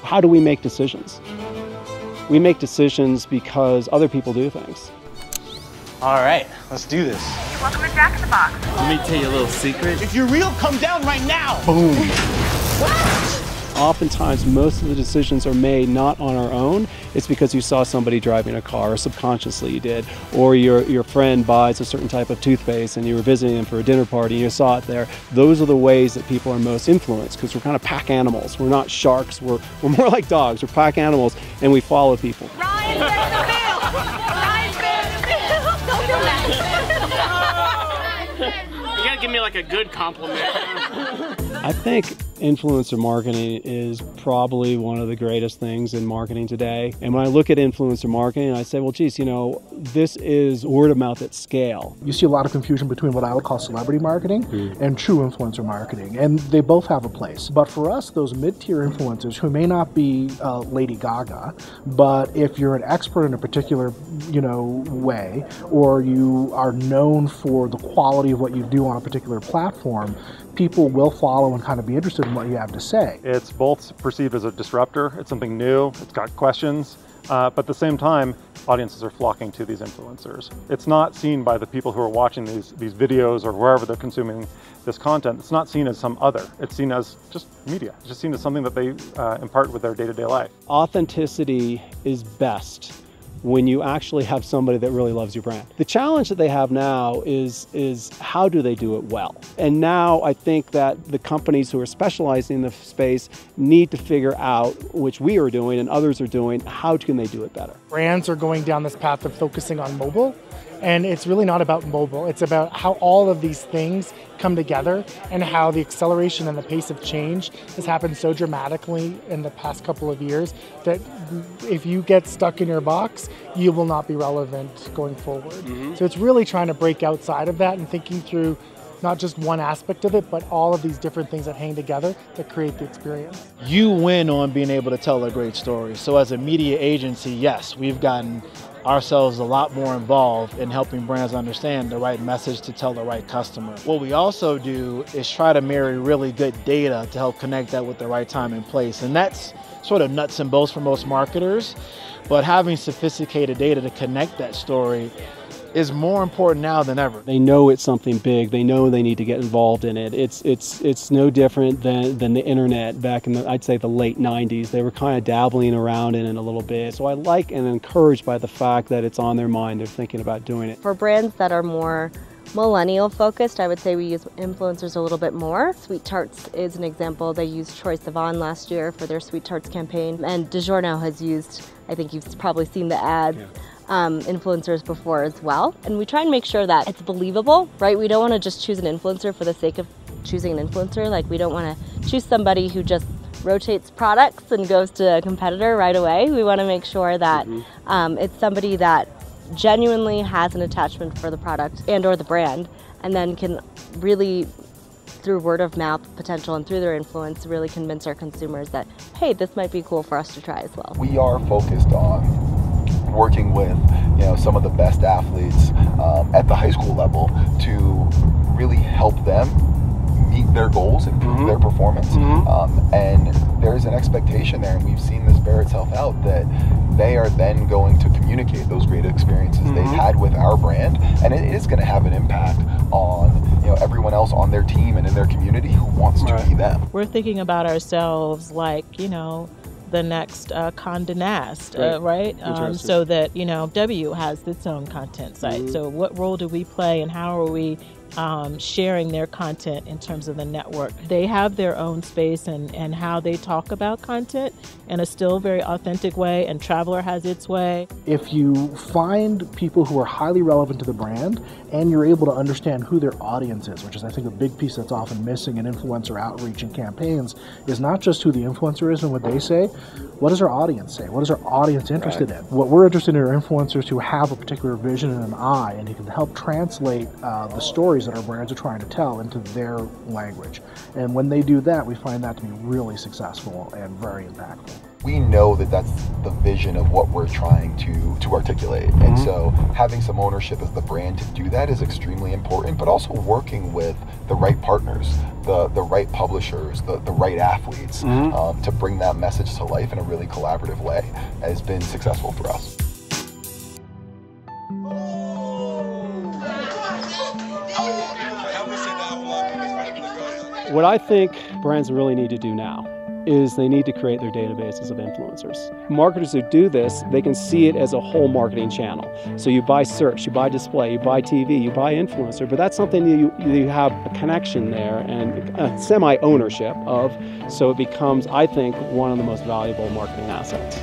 How do we make decisions? We make decisions because other people do things. All right, let's do this. You're welcome to Jack in the Box. Let me tell you a little secret. If you're real, come down right now. Boom. Oftentimes, most of the decisions are made not on our own. It's because you saw somebody driving a car, or subconsciously you did, or your friend buys a certain type of toothpaste and you were visiting them for a dinner party and you saw it there. Those are the ways that people are most influenced, because we're kind of pack animals. We're not sharks, we're more like dogs. We're pack animals and we follow people. Ryan, there's the bill! Ryan, there's the bill! Don't do that! You gotta give me like a good compliment. I think influencer marketing is probably one of the greatest things in marketing today. And when I look at influencer marketing, I say, well, geez, this is word of mouth at scale. You see a lot of confusion between what I would call celebrity marketing and true influencer marketing, and they both have a place. But for us, those mid-tier influencers who may not be Lady Gaga, but if you're an expert in a particular, way, or you are known for the quality of what you do on a particular platform, people will follow and kind of be interested in what you have to say. It's both perceived as a disruptor, it's something new, it's got questions, but at the same time, audiences are flocking to these influencers. It's not seen by the people who are watching these videos or wherever they're consuming this content. It's not seen as some other. It's seen as just media. It's just seen as something that they impart with their day-to-day life. Authenticity is best when you actually have somebody that really loves your brand. The challenge that they have now is how do they do it well? And now I think that the companies who are specializing in the space need to figure out, which we are doing and others are doing, how can they do it better? Brands are going down this path of focusing on mobile, and it's really not about mobile. It's about how all of these things come together and how the acceleration and the pace of change has happened so dramatically in the past couple of years that if you get stuck in your box, you will not be relevant going forward. So it's really trying to break outside of that and thinking through not just one aspect of it, but all of these different things that hang together that create the experience. You win on being able to tell a great story. So as a media agency, yes, we've gotten ourselves a lot more involved in helping brands understand the right message to tell the right customer. What we also do is try to marry really good data to help connect that with the right time and place. And that's sort of nuts and bolts for most marketers, but having sophisticated data to connect that story is more important now than ever. They know it's something big. They know they need to get involved in it. It's no different than the internet back in I'd say the late 90s. They were kind of dabbling around in it a little bit. So I like and encouraged by the fact that it's on their mind. They're thinking about doing it. For brands that are more millennial focused, I would say we use influencers a little bit more. Sweet Tarts is an example. They used Troye Sivan last year for their Sweet Tarts campaign, and DiGiorno has used, I think you've probably seen the ads, influencers before as well. And we try and make sure that it's believable, right? We don't want to just choose an influencer for the sake of choosing an influencer. Like, we don't want to choose somebody who just rotates products and goes to a competitor right away. We want to make sure that it's somebody that genuinely has an attachment for the product and or the brand, and then can really, through word of mouth potential and through their influence, really convince our consumers that, hey, this might be cool for us to try as well. We are focused on working with some of the best athletes at the high school level to really help them meet their goals, improve their performance, and there's an expectation there, and we've seen this bear itself out, that they are then going to communicate those great experiences they've had with our brand, and it is going to have an impact on everyone else on their team and in their community who wants to be them. We're thinking about ourselves like the next Condé Nast, right? So that W has its own content site. So what role do we play, and how are we sharing their content in terms of the network? They have their own space and how they talk about content in a still very authentic way, and Traveler has its way. If you find people who are highly relevant to the brand and you're able to understand who their audience is, which is I think a big piece that's often missing in influencer outreach and campaigns, is not just who the influencer is and what they say. What does our audience say? What is our audience interested in? What we're interested in are influencers who have a particular vision and an eye, and who can help translate the stories that our brands are trying to tell into their language. And when they do that, we find that to be really successful and very impactful. we know that that's the vision of what we're trying to articulate. And so having some ownership as the brand to do that is extremely important, but also working with the right partners, the right publishers, the right athletes to bring that message to life in a really collaborative way has been successful for us. What I think brands really need to do now is they need to create their databases of influencers. Marketers who do this, they can see it as a whole marketing channel. So you buy search, you buy display, you buy TV, you buy influencer, but that's something you have a connection there and a semi-ownership of, so it becomes, I think, one of the most valuable marketing assets.